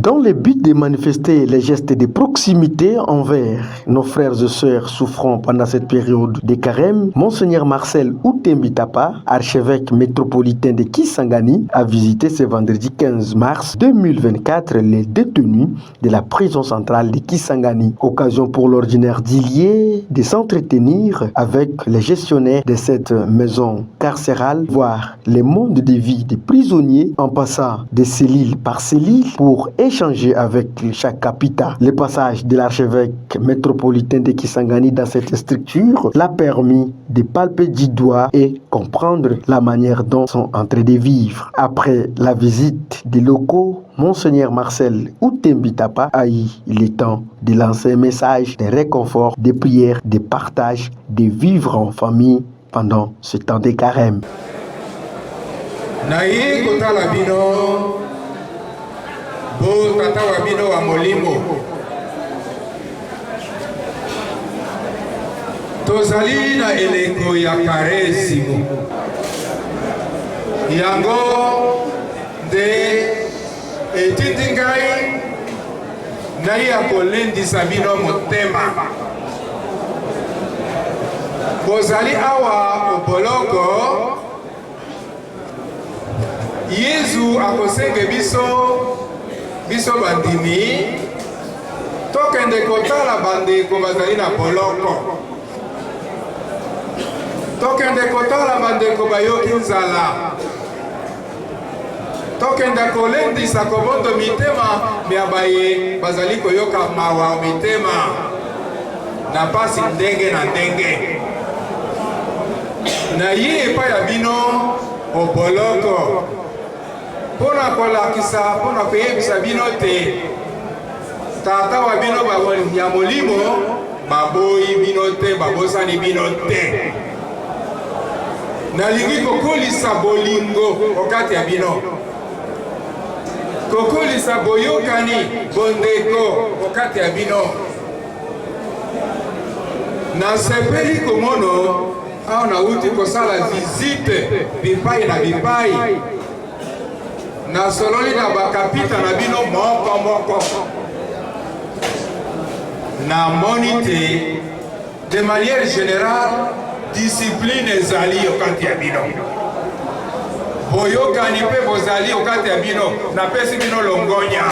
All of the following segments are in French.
Dans le but de manifester les gestes de proximité envers nos frères et sœurs souffrant pendant cette période de carême, Monseigneur Marcel Outembitapa, archevêque métropolitain de Kisangani, a visité ce vendredi 15 mars 2024 les détenus de la prison centrale de Kisangani. Occasion pour l'ordinaire d'Ilier de s'entretenir avec les gestionnaires de cette maison carcérale, voir les mondes de vie des prisonniers en passant de cellule par cellule pour échanger avec chaque capita. Le passage de l'archevêque métropolitain de Kisangani dans cette structure l'a permis de palper du doigt et comprendre la manière dont ils sont en train de vivre. Après la visite des locaux, Monseigneur Marcel Outembitapa a eu le temps de lancer un message de réconfort, de prière, de partage, de vivre en famille pendant ce temps de carême. Naye kotala bino bo tata wa bino wa molimo tozali na eleko ya karesimo yango de etindi ngai naye ya kolendisa bino motema bozali awa oboloko Yesu akosenge biso bandimi tokende kotala bandeko bazali na boloko tokende kotala bandeko bayoki nzala tokende kolendisa kobondo mitema mia baye bazali koyoka mawa mitema na pasi ndenge na ndenge na ye epai ya bino oboloko pona kolakisa pona koyebisa bino te tata wa bino ya molimo baboyi bino te babosani bino te nalingi kokolisa bolingo okati ya bino kokolisa boyokani bondeko okati ya bino nasepeli komono awa nauti kosala visite bipai na bipai nasololi na bakapita na bino moko moko namoni te de manière générale discipline ezali okati ya bino boyokani mpe bozali okati ya bino napesi bino longonya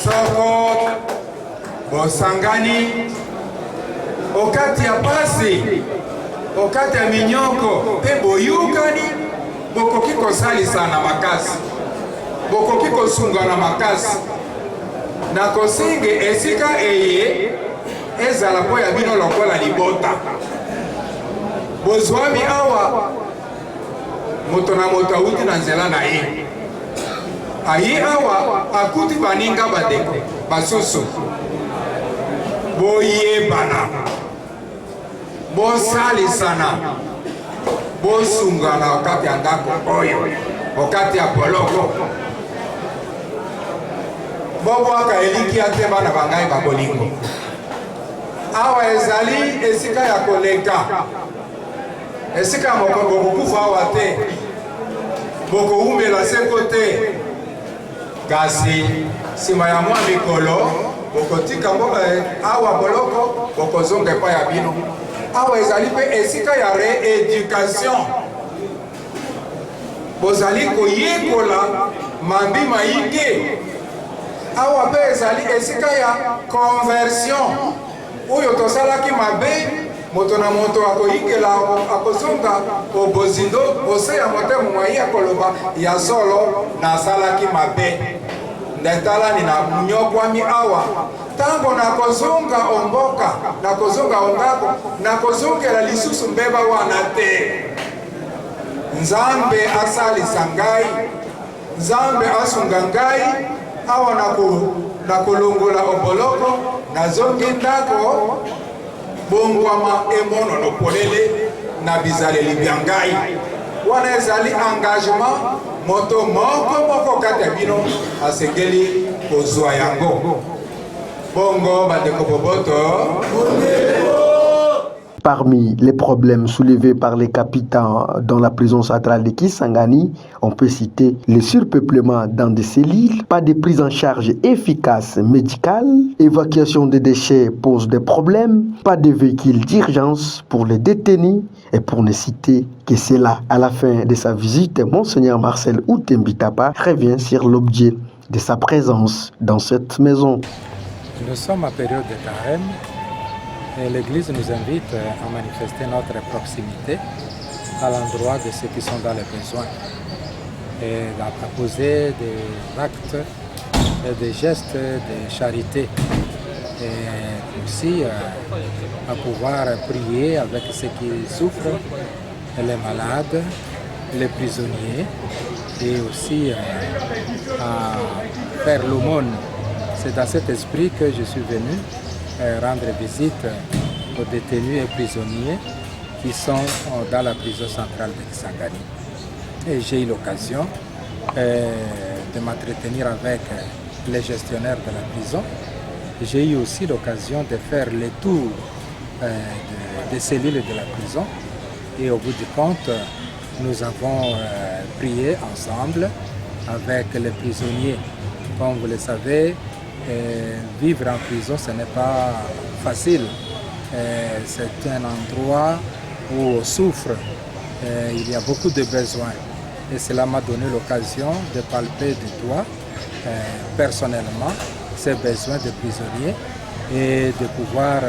soko bosangani okati ya pasi okati ya minyoko mpe boyokani bokoki kosalisa na makasi bokoki kosunga na makasi na kosinge esika eye ezala mpo ya bino lokola libota bozwami awa moto na moto awuti na nzela na ye ayi awa akuti baninga badeko basusu boyebana bosalisana bosungana okati ya ndako oyo okati ya boloko bobwaka elikia te bana bangai babolingo awa ezali esika ya koleka esika moko bokokufa awa te bokowumela seko te kasi nsima ya mwa mikolo bokotika awa boloko bokozonga epai ya bino awa ezali mpe esika ya rééducation bozali koyekola mambi mayike awa mpe ezali esika ya conversion oyo tosalaki mabe moto na moto akoyikela akozonga obozindo ose ya motema mwayi akoloba ya solo nasalaki mabe ndetalani na munyokwami awa tango nakozonga omboka nakozonga ondako nakozongela lisusu mbeba wana te nzambe asalisa ngai nzambe asunga ngai awa nakolongola oboloko nazongi ndako bongwama emono nopolele na bizaleli bya ngai wana ezali engagement moto moko kati ya bino asengeli kozwa yango bongo bandeko boboto Parmi les problèmes soulevés par les capitans dans la prison centrale de Kisangani, on peut citer le surpeuplement dans des cellules, pas de prise en charge efficace médicale, évacuation des déchets pose des problèmes, pas de véhicules d'urgence pour les détenus, et pour ne citer que cela. À la fin de sa visite, Monseigneur Marcel Outembitapa revient sur l'objet de sa présence dans cette maison. Nous sommes en période de carême et l'Église nous invite à manifester notre proximité à l'endroit de ceux qui sont dans les besoins et à proposer des actes et des gestes de charité et aussi à pouvoir prier avec ceux qui souffrent, les malades, les prisonniers et aussi à faire l'aumône. C'est dans cet esprit que je suis venu rendre visite aux détenus et prisonniers qui sont dans la prison centrale de Kisangani. Et j'ai eu l'occasion de m'entretenir avec les gestionnaires de la prison. J'ai eu aussi l'occasion de faire le tour des cellules de la prison. Et au bout du compte, nous avons prié ensemble avec les prisonniers. Comme vous le savez, vivre en prison, ce n'est pas facile. C'est un endroit où on souffre. Il y a beaucoup de besoins. Et cela m'a donné l'occasion de palper du doigt personnellement ces besoins des prisonniers et de pouvoir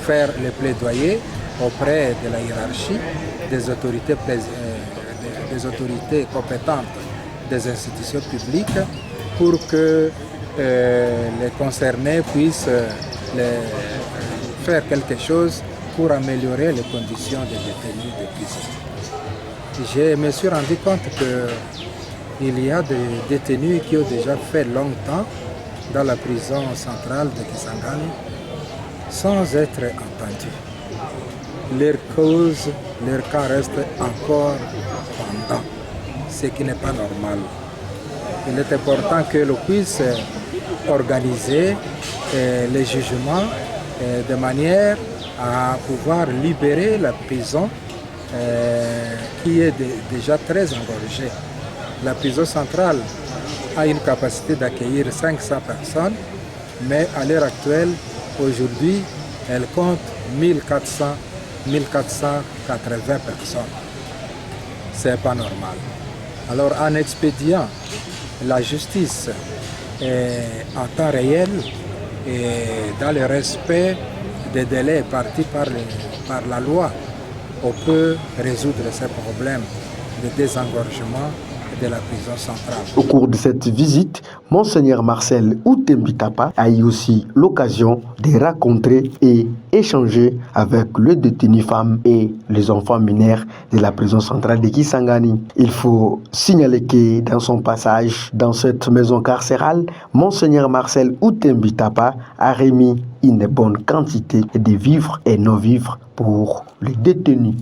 faire le plaidoyer auprès de la hiérarchie, des autorités compétentes des institutions publiques pour que les concernés puissent faire quelque chose pour améliorer les conditions des détenus de prison. Je me suis rendu compte qu'il y a des détenus qui ont déjà fait longtemps dans la prison centrale de Kisangani sans être entendus. Leur cause, leur cas reste encore pendant, ce qui n'est pas normal. Il est important que l'on puisse organiser les jugements de manière à pouvoir libérer la prison qui est déjà très engorgée. La prison centrale a une capacité d'accueillir 500 personnes, mais à l'heure actuelle, aujourd'hui, elle compte 1480 personnes. C'est pas normal. Alors en expédiant la justice en temps réel et dans le respect des délais partis par la loi, on peut résoudre ces problèmes de désengorgement de la prison centrale. Au cours de cette visite, Monseigneur Marcel Outembitapa a eu aussi l'occasion de rencontrer et échanger avec les détenus femmes et les enfants mineurs de la prison centrale de Kisangani. Il faut signaler que dans son passage dans cette maison carcérale, Monseigneur Marcel Outembitapa a remis une bonne quantité de vivres et non-vivres pour les détenus.